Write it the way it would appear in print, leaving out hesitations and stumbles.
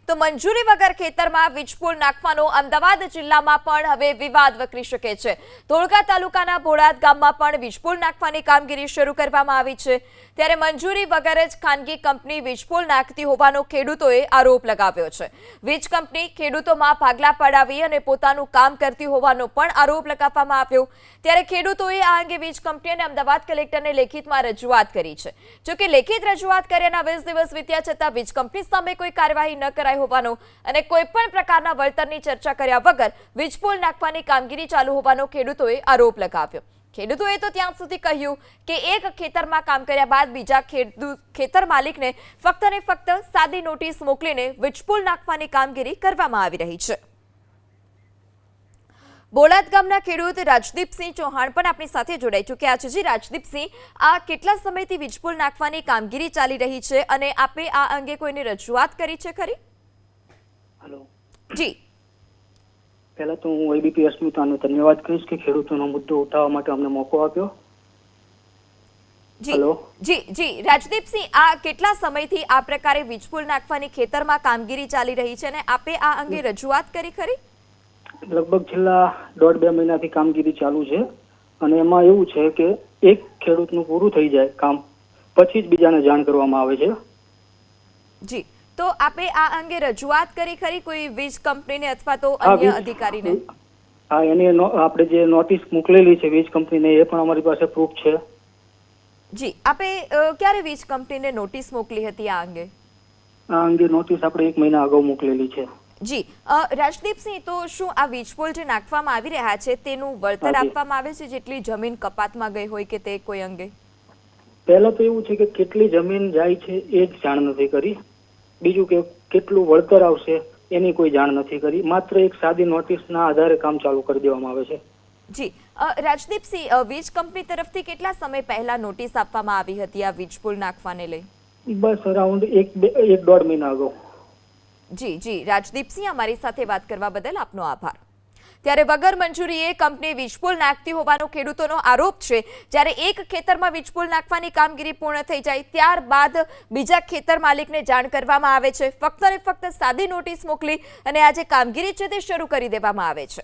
તો મંજૂરી વગર ખેતરમાં વીજપોલ નાખવાનો અમદાવાદ જિલ્લામાં પણ હવે વિવાદ વકરી શકે છે। ધોળકા તાલુકાના બોડાદ ગામમાં પણ વીજપોલ નાખવાની કામગીરી શરૂ કરવામાં આવી છે। ત્યારે મંજૂરી વગર જ ખાનગી કંપની વીજપોલ નાખતી હોવાનો ખેડૂતોએ આરોપ લગાવ્યો છે। વીજ કંપની ખેડૂતોમાં ભાગલા પડાવી અને પોતાનું કામ કરતી હોવાનો પણ આરોપ લગાવવામાં આવ્યો। ત્યારે ખેડૂતોએ આ અંગે વીજ કંપની અને અમદાવાદ કલેક્ટરને લેખિતમાં રજૂઆત કરી છે। જો કે લેખિત રજૂઆત કર્યાના 20 દિવસ વીત્યા છતાં વીજ કંપની સામે કોઈ કાર્યવાહી ન કરાઈ હોવાનો અને કોઈ પણ પ્રકારના વળતરની ચર્ચા કર્યા વગર વીજપોલ નાખવાની કામગીરી ચાલુ હોવાનો ખેડૂતોએ આરોપ લગાવ્યો। ખેડૂતોએ તો ત્યાં સુધી કહ્યું કે એક ખેતરમાં કામ કર્યા બાદ બીજા ખેતર માલિકને ફક્ત ને ફક્ત સાદી નોટિસ મોકલીને વીજપોલ નાખવાની કામગીરી કરવામાં આવી રહી છે। બોડાદ ગામના ખેડૂત રાજદીપસિંહ ચૌહાણ પણ આપણી સાથે જોડાઈ ચૂક્યા છે। જી રાજદીપસિંહ, આ કેટલા સમયથી વીજપોલ નાખવાની કામગીરી ચાલી રહી છે અને આપે આ અંગે કોઈને રજૂઆત કરી છે ખરી? હેલો જી, પહેલા તો હું એબીપી અસ્મિતાનો ધન્યવાદ કહીશ કે ખેડૂતોનો મુદ્દો ઉઠાવવા માટે અમને મોકો આપ્યો। જી જી જી રાજદીપસિંહ, આ કેટલા સમયથી આ પ્રકારે વીજપોલ નાખવાની ખેતરમાં કામગીરી ચાલી રહી છે અને આપે આ અંગે રજૂઆત કરી ખરી? લગભગ છેલ્લા 1.5-2 મહિનાથી કામગીરી ચાલુ છે અને એમાં એવું છે કે એક ખેડૂતનું પૂરું થઈ જાય કામ પછી જ બીજાને જાણ કરવામાં આવે છે। જી, તો આપે આ અંગે રજૂઆત કરી ખરી કોઈ વીજ કંપનીને અથવા તો અન્ય અધિકારીને? હા, એની આપણે જે નોટિસ મોકલેલી છે વીજ કંપનીને એ પણ અમારી પાસે પ્રૂફ છે। જી, આપે ક્યારે વીજ કંપનીને નોટિસ મોકલી હતી આ અંગે? આ અંગે નોટિસ આપણે 1 મહિના અગાઉ મોકલેલી છે। જી, રાજદીપસિંહ, તો શું આ વીજપોલ જે નાખવામાં આવી રહ્યા છે તેનું વળતર આપવામાં આવે છે જેટલી જમીન કપાતમાં ગઈ હોય કે તે કોઈ અંગે? પહેલા તો એવું છે કે કેટલી જમીન જાય છે એ જ જાણ નથી કરી। બીજું કે કેટલું વળતર આવશે એની કોઈ જાણ નથી કરી। માત્ર એક સાદી નોટિસના આધારે કામ ચાલુ કરી દેવામાં આવે છે। જી, રાજદીપસિંહ, વીજ કંપની તરફથી કેટલા સમય પહેલા નોટિસ આપવામાં આવી હતી આ વીજપોલ નાખવાને લઈ? બસ અરાઉન્ડ 1-1.5 મહિના અગાઉ। જી જી રાજદીપસિંહ, અમારી સાથે વાત કરવા બદલ આપનો આભાર। ત્યારે વગર મંજૂરીએ કંપની વીજપોલ નાખતી હોવાનો ખેડૂતોનો આરોપ છે। જ્યારે એક ખેતરમાં વીજપોલ નાખવાની કામગીરી પૂર્ણ થઈ જાય ત્યારબાદ બીજા ખેતર માલિકને જાણ કરવામાં આવે છે। ફક્ત ને ફક્ત સાદી નોટિસ મોકલી અને આ જે કામગીરી છે તે શરૂ કરી દેવામાં આવે છે।